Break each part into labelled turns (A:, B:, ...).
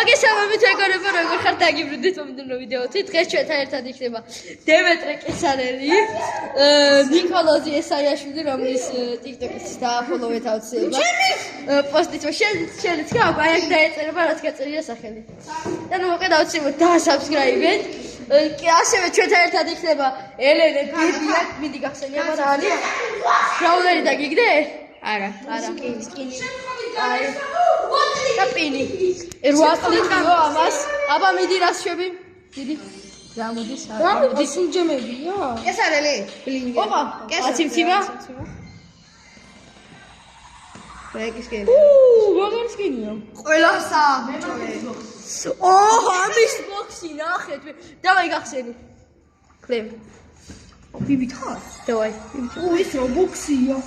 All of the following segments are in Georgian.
A: მოგესალმებით მეგობრებო, როგორ ხართ? დაგიბრუნდით მომდევნო ვიდეოთი. დღეს ჩვენთან ერთად იქნება დემეტრე კესარელი, ნიკოლოზი ესაიაშვილი, რომლის TikTok-იც დააფოლოვეთ აუცილებლად. პოსტით შენიც გაქვს, აი აქ დაეწერება, რაც გაწერია სახელი. და ნუ მოკლედ აუცილებლად დაასაბსკრაიბეთ. ასევე ჩვენთან ერთად იქნება ელენე ბიბია, მიდი გახსენია რა არის? ბრაულერი დაგიგდე? არა. სკინი. აი. და პინი. რვა კლიკიო ამას. აბა მიდი რას შვები? მიდი. რა მოდის?
B: რა სუნჯემებია?
C: კესარელი. ბლინგი.
A: ოპა, აციმციმა.
C: ბეკის კენი.
A: როგორ სკინია?
C: ყველასა.
A: ამის ბოქსი ნახეთ. დავაი გახსენი. კლებ.
C: ბიბით ხარ?
A: დავაი.
C: ის რო ბოქსია.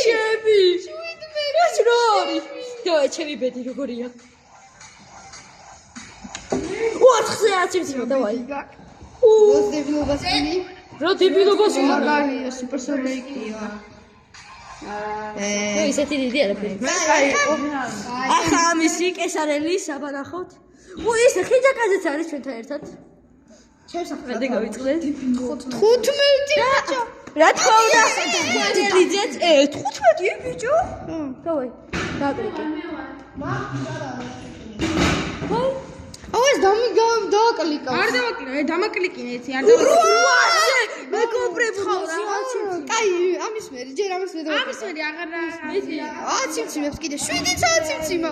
A: შები. ეს რა არის? დავაი, ჩემი ბედი როგორია? ოთხზე აციმციმა, დავაი.
C: როს დებილობას კენი?
A: რა დებილობას უნდა?
C: მაგარია, სუპერსოლეიკია.
A: ისეთი დიდი არაფერი. ახლა ამისი კესარელი საბანახოთ. ისე ხიჯაკაზეც არის ჩვენთან ერთად.
C: ჩემს ახლა
A: მე გავიწყდეთ.
C: 15
A: რა თქმა უნდა, კესარელიძეც 15 ბიჭო? დავაი. დაკლიკე.
C: ეს დააკლიკა.
B: არ დავაკლიკე, დამაკლიკინე ეცი, არ დავაკლიკე.
A: მეგობრებო,
C: კაი, ამის მე, ჯერ ამის მე დავაკლიკე.
B: ამის მე აღარ
C: აციმციმებს კიდე 7 აციმციმა.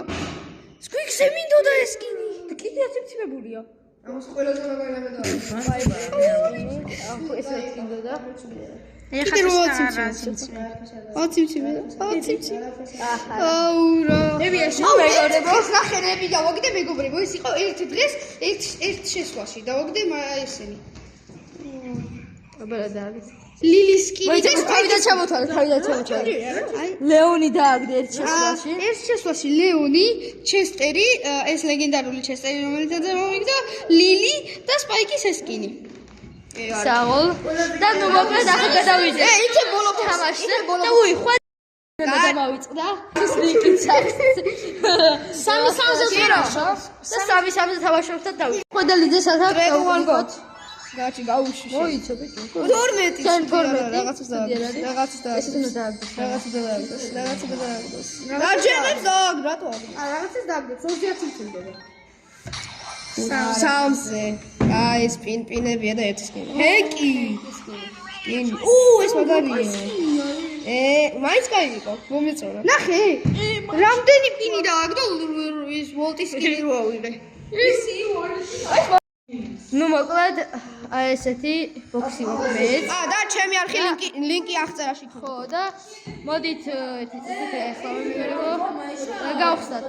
A: სკვიქსე მინდოდა ეს კინი. კიდე აციმციმებულია.
C: ამას ყველაზე მაგარია და.
A: ახლა ეს მინდოდა.
C: კიდე რო აციმციმე. აუ რა.
A: ნებია შემეგობრებო.
C: ეს ნახერები დავაგდე მეგობრებო, ეს იყო ერთ დღეს, ერთ შესვლაში დავაგდე ესენი.
A: აბა და არის.
C: ლილის კინი და
A: თავიდან ჩამოთვალე. ლეონი დააგდე ერთ შესვლაში.
C: ერთ შესვლაში ლეონი, ჩესტერი, ეს ლეგენდარული ჩესტერი, რომელიც მომიგდა, ლილი და სპაიკის ესკინი.
A: საულ და ნუ მოკლედ ახლა გადავიდე.
C: იქე ბოლო
A: თამაშზე და უი დამავიწყდა. ეს ლინკიც აქვს. 3-3-ზე თამაშობ. და 3-3-ზე თამაშობ და დავიწყე. ყვედალიძე საათად გავუკოთ.
C: გაჩი გაუშვი.
A: მოიცო ბიჭო.
C: 12
A: 10 12
C: რაღაცას დააგდოს.
A: ეს უნდა დააგდოს.
C: რაღაცას დააგდოს. რაჯენებს დააგდო, რატო აგდო? რაღაცას დააგდო, 20 აციმციმდება. 3-ზე. აი ეს პინებია და ერთის კინი. ჰეკი. კინი. ეს მაგარია. მაინც კაი იყო, მომეწონა. ნახე. რამდენი პინი დააგდო ის ვოლტის კინი რო ავიღე.
A: ნუ მოკლედ აი ესეთი ბოქსი მოკლედ.
C: და ჩემი არხი ლინკი აღწერაში თუ.
A: ხო და მოდით ერთი წუთი ახლა მივიღო. გავხსნათ.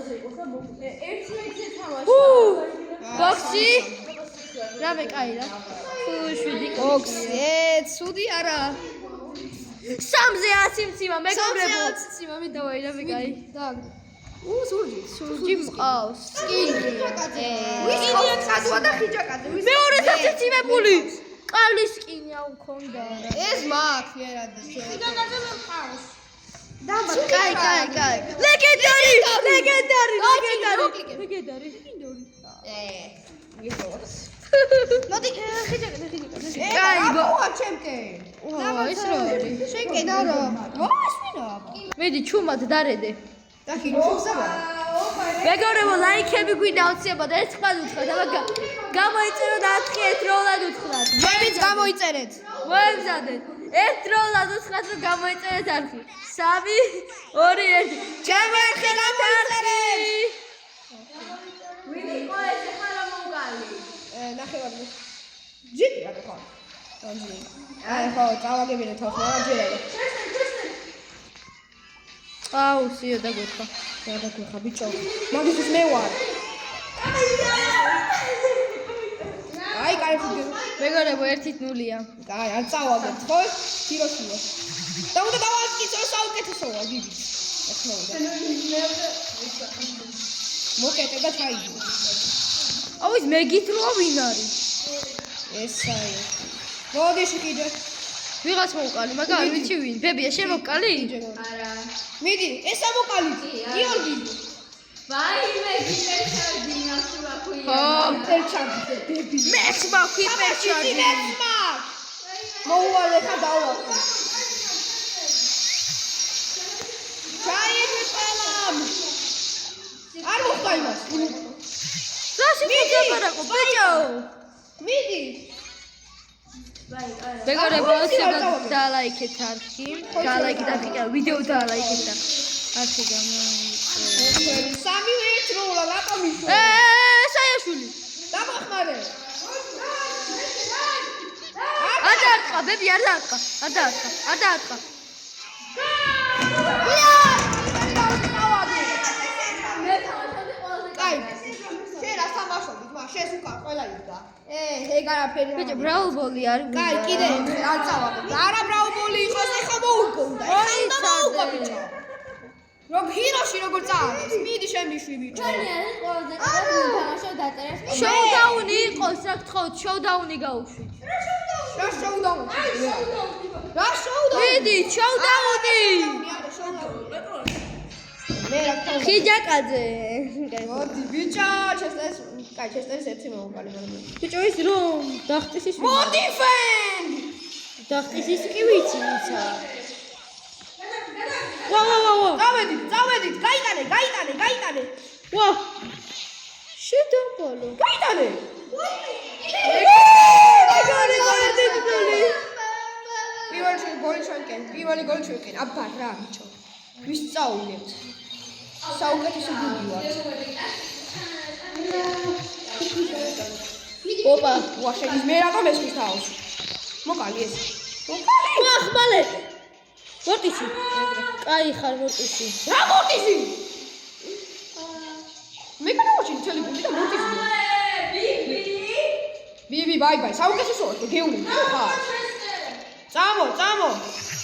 A: ბოქსი. რამე კაი რა. 7
C: ბოქსი, ცუდი არა.
A: 3-ზე აციმციმა მეგობრებო. აციმციმა მე დავაი რამე კაი.
C: დააგდო.
A: სურჯი მყავს.
C: ვის ხალხადვა და ხიჯაკაძე.
A: მეორე აციმციმებული. კალის სკინია უქონდა რა.
C: ეს მაქვს ერად.
A: კაი. ლეგენდარი.
C: მოდი ხიჯაკაძე.
A: კაი,
C: აბა ჩემკე.
A: ეს რა არის?
C: შენკე და რა. ეს ვინა?
A: მედი ჩუმად დარედე.
C: და ხიჯაკაძე.
A: მეგობრებო, ლაიქები გვინდა აუცილებლად ერთხელ უთხრათ, აბა გამოიწეროთ 10 დროულად უთხრათ.
C: მეც გამოიწერეთ.
A: მოემზადეთ. ერთ დროულად უთხრათ რომ გამოიწერეთ არხი. 3 2 1.
C: ჩემერხელა მოიწერეთ.
A: ვინი იყო ეს ახლა მომგალი?
C: ნახევარი. ჯირი რა ხო? აი ხო, წავაგებინე თავს, რა ჯერა.
A: აუ, სიო დაგვეხა.
C: რა დაგვეხა ბიჭო. მაგის მე ვარ. აი, კაი ფიგური.
A: მეგობრებო, 1-0-ია.
C: აი, არ წავაგეთ, ხო? თიროსიო. და უნდა დავაწყიცო საუკეთესოა, გიგი. ახლა უნდა. მოკეთე და ჩაიდი.
A: აუ, ის მეგითროა ვინ არის?
C: ესაა. მოდი შეკიდე.
A: ვიღაც მოვკალი, მაგრამ არ ვიცი ვინ. ბებია, შენ მოვკალი?
C: არა. მიდი, ეს ამოკალი. გიორგი.
A: ვაიმე გიპერჩარჯინი ახლა ქვია.
C: პერჩარჯი დებილი.
B: მეც მაქვი პერჩარჯი.
C: მოუვალე ხა დავახო. ჩაიეთ ყველამ. არ მოხდა იმას.
B: რაში მიდაბარაკო ბიჭო?
C: მიდი.
A: მეგობრებო, ცოტა დალაიქეთ არხი. დალაიქეთ არხი, ვიდეო დალაიქეთ და არხი გამოიწვია.
C: სამი ერთ როლა რატომ ისო?
B: საიაშვილი.
C: დამახმარე.
A: არ დაარტყა, ბები არ დაარტყა. არ დაარტყა. არ დაარტყა.
C: კაი. შენ რა სამაშობი, თმა შენ უკა ყველა იდგა. ეგ არაფერი.
A: ბიჭო, ბრავლბოლი არ
C: კაი, კიდე არ წავაგებ. არა ბრავლბოლი იყოს, ეხა მოუგონდა. ეხა მოუგო ბიჭო. რომ ჰიროში როგორ წააგეს? მიდი შენ მიშვი ბიჭო.
A: შოუდაუნი იყოს, რა გთხოვთ, შოუდაუნი გაუშვით.
C: რა შოუდაუნი? რა შოუდაუნი?
A: მიდი, შოუდაუნი.
C: მე რა გქონდა?
A: ხიჯაკაძე.
C: მოდი ბიჭო, ჩესტერს, კაი, ჩესტერს ერთი მოუყალი მაგრამ.
A: ბიჭო, ის რომ დახტის ის
C: მოდი ფენ!
A: დახტის ის კი ვიცი ისა. ვა.
C: წავედით, გაიტანე.
A: ვა. შედამბოლო.
C: გაიტანე. პირველი გოლი შევკენ. აბა რა ბიჭო. ვისწავლეთ. საუკეთესო გული ვარ.
A: ოპა.
C: ვაშენის მე რატომ ესმის თავს? მოკალი ეს.
A: მახმალე. მორტისი. კაი ხარ მორტისი.
C: რა მორტისი? მე გადავაჩინე მთელი გული და მორტისი. ბიბი, ბაი, საუკეთესო ვარ, გეუნი ხარ. წამო.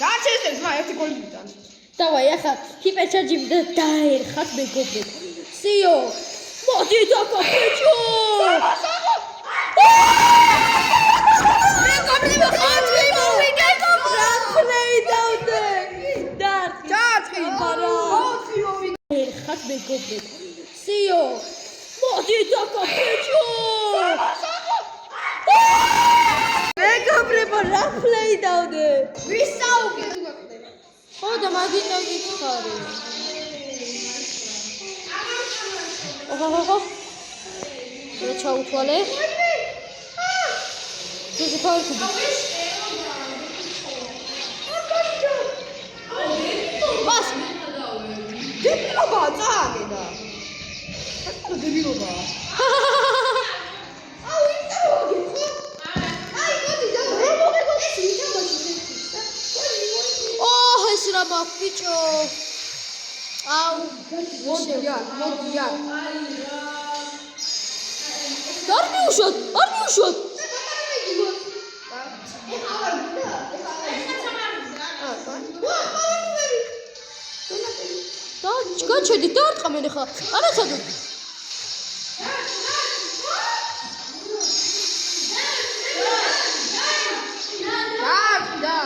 C: რა ჩესტებს, მა ერთი გოლი მიტან.
A: დავაი, ახლა ჰიპერჩარჯი დაერხათ მეგობრებო. სიო. მოდი დაკაფეჭო. მეგობრებო, ხათი მოვიგეთ. რა პლეი დავდე.
C: ჩაწყი.
A: არა.
C: ხათი მოვიგეთ.
A: ერხათ მეგობრებო. სიო. მოდი დაკაფეჭო. მეგობრებო, რა პლეი დავდე.
C: ვის საუკეთესო?
A: ხო და მაგიტო გითხარი. ოჰო. რა ჩაუთვალე? ძუძი ფარკუბი. მას
C: დებილობა წააგედა. ხა დებილობა. აუ ინტერვიუ ხო? აი მოდი და რა მოგეკეთე ინტერვიუ.
A: ეს რა მაქვს ბიჭო. აუ,
C: მოდია.
A: არ მიუშვათ. და გაჩედი დაარტყა მე ხა. არა ცადო.
C: და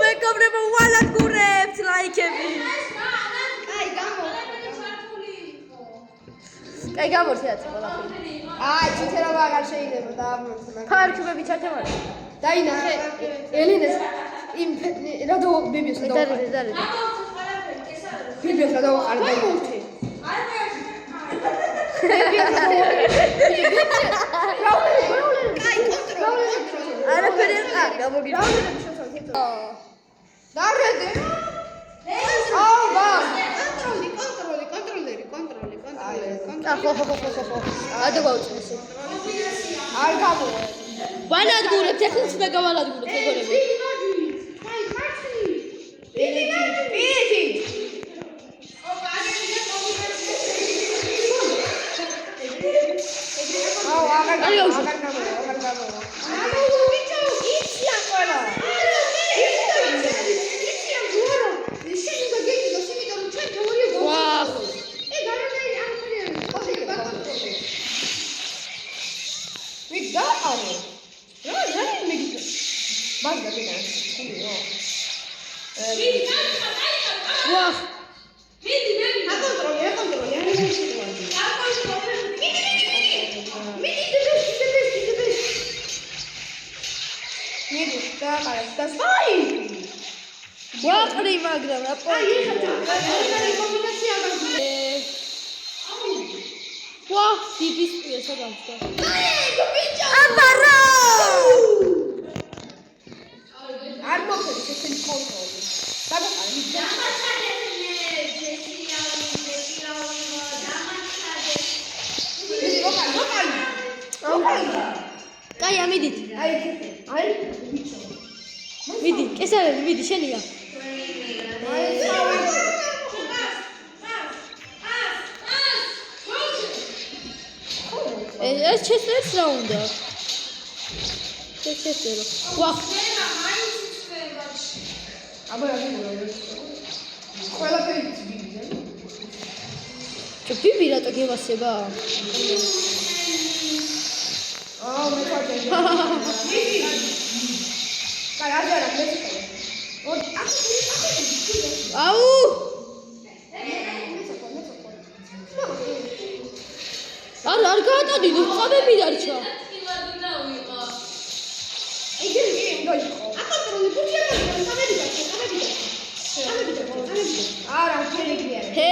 A: მეგობრებო, ვალად გურებთ ლაიქები. კაი გამორთეაც ყველაფერი.
C: აი, ჩითერობა აღარ შეიძლება დაამორთო.
A: ფარკუბები ჩათემარი.
C: დაინახე ელენეს იმ რადო ბიბიოს და
A: დარი.
C: ბიბიოს და არ დაიმორთე.
A: არაფერი არ გამოგიჩა.
C: დარედე. აუ, ვა. კონტროლერი.
A: ხო. ადო გავწესე.
C: არ გამო.
A: ვალად გურებთ, ეხლა უნდა გავალად გურებთ მეგობრებო.
C: პიეთი. აუ, აღარ გამო. ბიჭო, იციან ყველა.
A: ვაჰ.
C: მე გაყარე. რა მეგიწევს? მაგ დაგენა.
A: ვაყრი მაგრამ რა ვა დიდის პია სადამსა აბარა
C: არ მოხდეს ესენი კონტროლი დაგოყარი
A: კაი ამიდით
C: აი
A: მიდი კესარელი მიდი შენია ეს ჩესტერს რა უნდა ჩესტერო ვა
C: აბა რა გიყურე ყველაფერი ბიბიზე
A: ბიბი რატო გევასება
C: მე ხარჯე კაი არ არა მეცე
A: აუ არ გაატადი წამები დარჩა
C: ეგრე უნდა იყო აკონტროლი ფუჭი არა ჯერიგია
A: ჰე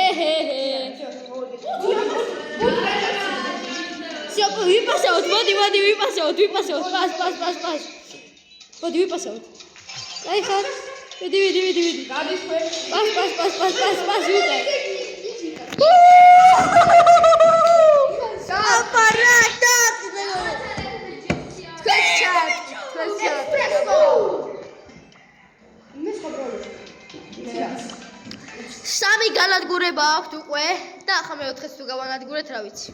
A: სიოპ ვიპასაოთ მოდი ვიპასაოთ პას მოდი ვიპასაოთ აი ხარ მიდი
C: გადის ხე
A: პას ვიყავ აპარატო სამი განადგურება აქვთ უკვე და ახლა მეოთხეს თუ გავანადგურეთ რა ვიცი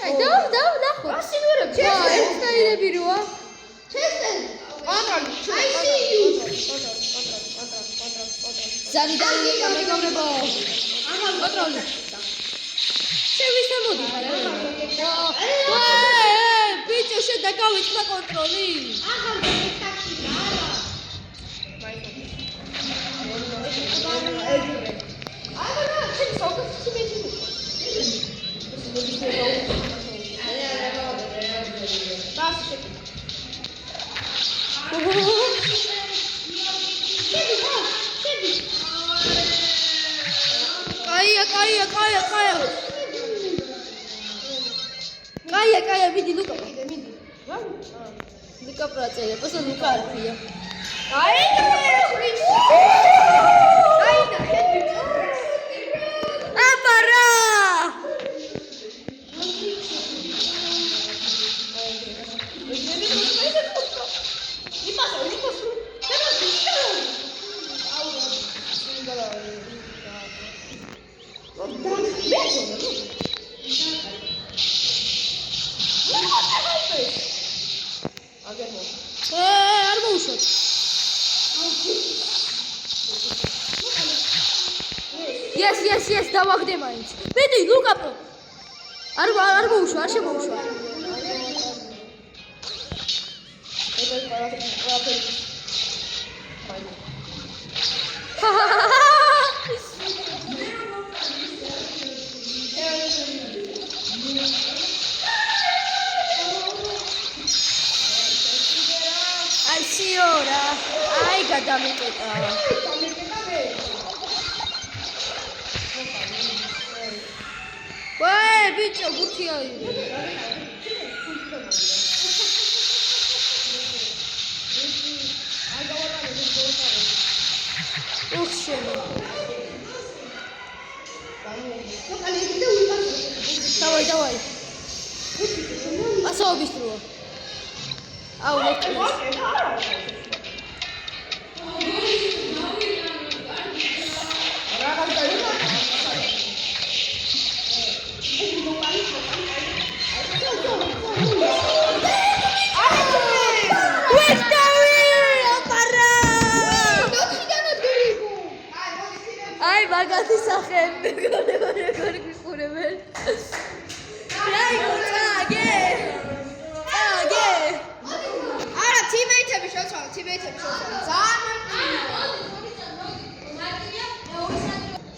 A: აი და ნახო ასინურებს ერთნაირები როა ზარიდანი მეგობრებო ამან კონტროლი შევისა მოდი ბიჭო შენ დაგავიწყდა კონტროლი კაია მიდი ლუკა ლუკა პრაცელი პოსა ლუკა არქია აბარა არ მოუშვათ yes დავაგდე მაინც მიდი ლუკა პრო არ მოუშვა არ შემოუშვა აი სიორა აი გადამიკეტა ვაი ბიჭო გუთი არის უხშენო დავაი ასაობის დრო აუ აი მაგათი სახელი როგორ გიყურებენ აი გუწაგე არა თიმეიტები შევცვალე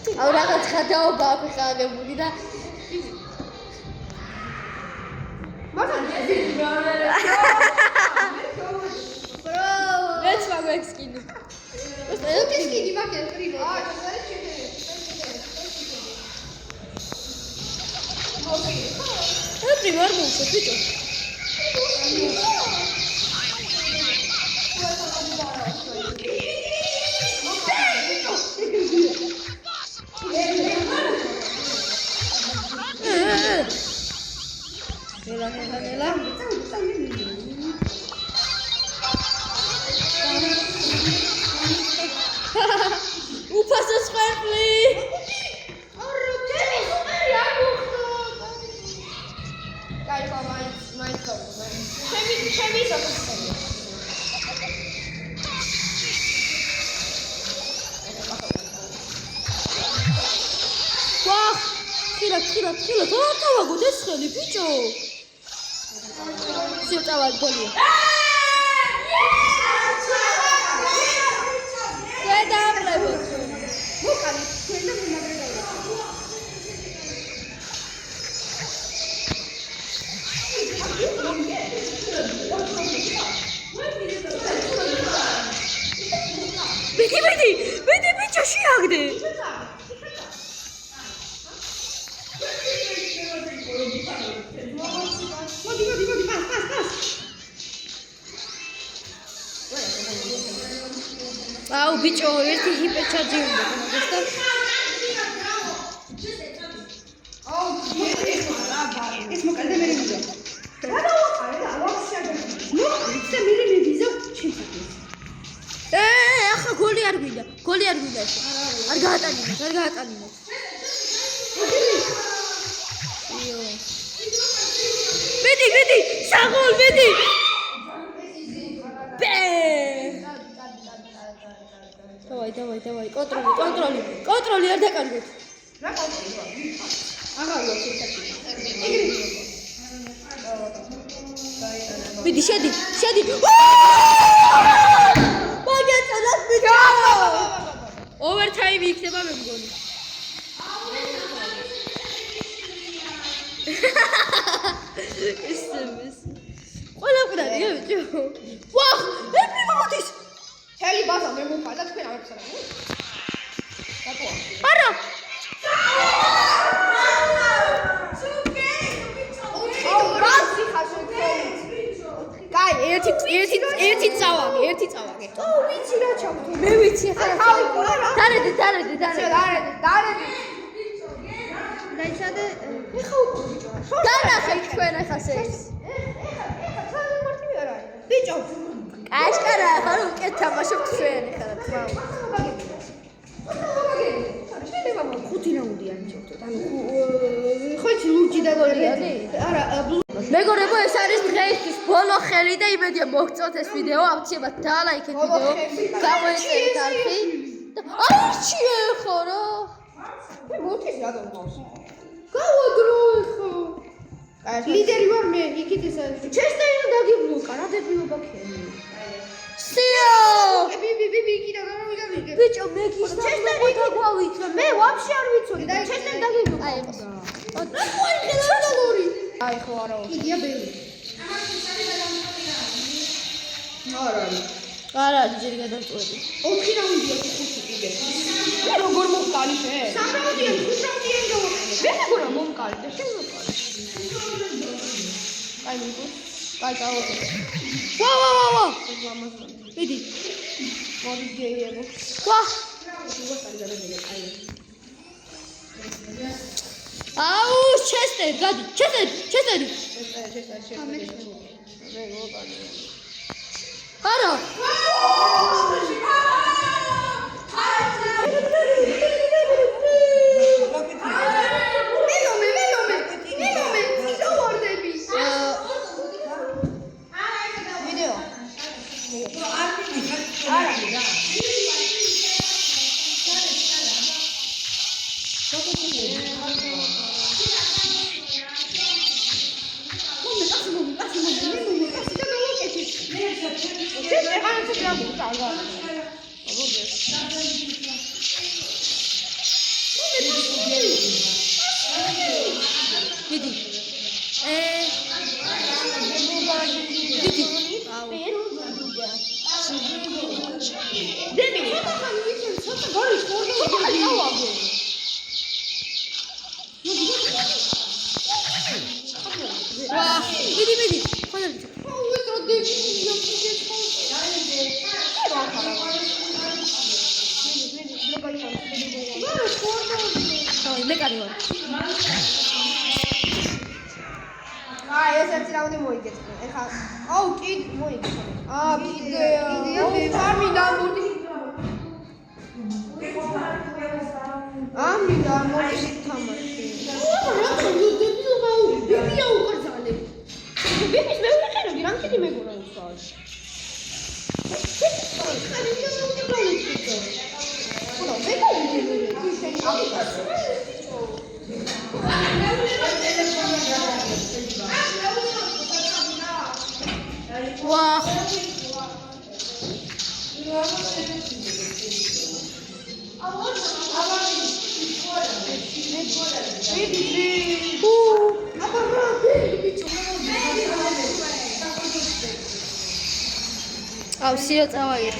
A: ძალიან აუ რაღაც ხადაობა აქვს ხა აგებული და მეც მაქვს სკინი.
C: ოკი სკინი მაგერ პრიმო.
A: პრიმო არ მოუწევს ბიჭო. Nela. Upasas scherpli. Wah, kira. Tawa godes khali bicho. Siutawa goli. Vedamlebo.
C: მოკალი თქვენ და მომაგრე
A: Vedi bicho shiagde.
C: მოდი პას
A: აუ ბიჭო ერთი ჰიპერჩარჯი უნდა მაგას და
C: აუ ეს მოკალე მე მიდო
A: ახლა გოლი არ გვინდა არ გაატანინოთ მედი საგოლ მედი დავაი კონტროლი არ დაკარგოთ
C: რა კონტროლი აღარ ვიქცე
A: მიდი შედი მაგეცადაც ბიჭო ოვერთაიმი იქნება მე მგონი ისმის ყველა კვირადია ბიჭო ვახ მე მოდის
C: თელი ბაზა მე მოფა და თქვენ არ ხსნა
A: არა ერთი წავაგე.
C: ო, ვიცი რა ჩავთო.
A: მე ვიცი ახლა. დარედი.
C: დაიცადე. ეხა უკვე.
A: დანახეთ თქვენ ახლა ეს.
C: ეხა მარტივი არა. ბიჭო.
A: კაშკარა ახლა უკეთ თამაშობთ ჩვენ ახლა თქმა
C: უნდა. ხუთი რაუნდი არის ჩავთო. ანუ ხოჩი ლურჯი და გოლიანი. არა,
A: მეგობრებო, ეს არის დღეისთვის ბოლო ხელი და იმედია მოგწონთ ეს ვიდეო. ავცილებლად დალაიქეთ ვიდეო. გამოიწერეთ არხი. არჩიე ხო რა.
C: მე მოთის რა დავყავს. გავადრო ხო. ლიდერი ვარ მე, იქით ეს არის. ჩესტერი დაგიბლოკა, რა დებილობა ქენი.
A: სიო!
C: ბიბი იქით გამოვიდე.
A: ბიჭო, მე გისწავლე მოთაგვავით.
C: მე ვაფშე არ ვიცოდი და ჩესტერი დაგიბლოკა.
A: აი ეს.
C: აი ხო არა. იდია ბელი.
A: არა, ჯერ გადავწყვეტი.
C: 4 რაუნდია ხუთი კიდე. მე როგორ მომკალი შე? 3 რაუნდია, 5 რაუნდია გავაკეთე. მე მეგონა მომკალი და შენ მომკალი. აი მიგო. აი გავაკეთე.
A: ვა.
C: მიდი. მოდი გეიებო.
A: ვა.
C: აი.
A: აუ, ჩესტერი, გადი, ჩესტერი. არა.
C: მილომე, ვიდეო ვარდები. ვიდეო. არა.
A: დიდი. მიდი. მე კარი ვარ.
C: ეს ერთი რაუნდი მოიგეთ. ეხლა აუ კიდე მოიგეთ. კიდე. ამინდა მოდი. ამინდა მოდი თამაში. ბიბია უკრძალე. ბიბის მე ვიყენები, რამ კიდე მეგონა უსვარ.
A: ვა აუ სიო წავაგეთ.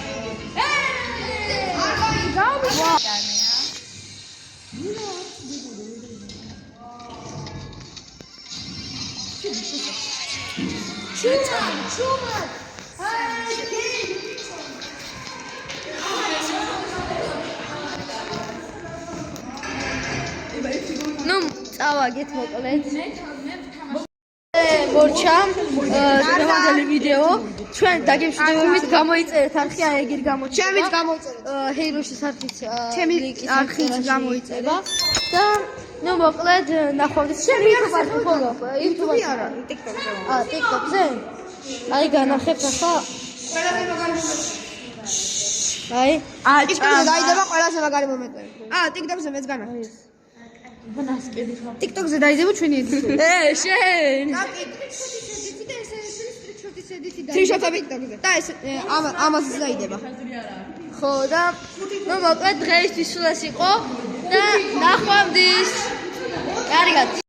A: ნუ წავაგეთ მოკლედ. მორჩა დღევანდელი ვიდეო ჩვენ დაგემშვიდობებით გამოიწერეთ არხი აი ეგერ გამოჩნდა.
C: ჩემიც გამოიწერეთ.
A: ჰეიროშის არხიც
C: ჩემი არხიც გამოიწერა
A: და ნუ მოკლედ ნახვამდის ჩემი YouTube-ზე ხოლო YouTube-ზე
C: არა TikTok-ზე.
A: TikTok-ზე? აი განახებ ახლა. აი
C: TikTok-ზე დაიდება ყველაზე მაგარი მომენტები. TikTok-ზე მეც განახებ. TikTok-ზე დაიდება ჩვენი ედიტორი.
A: შენ
C: ტრიშოტა TikTok-ზე. და ეს ამაზე დაიდება.
A: ხო და ნუ მოკლედ დღეისთვის სულ ეს იყო და ნახვამდის. კარგად.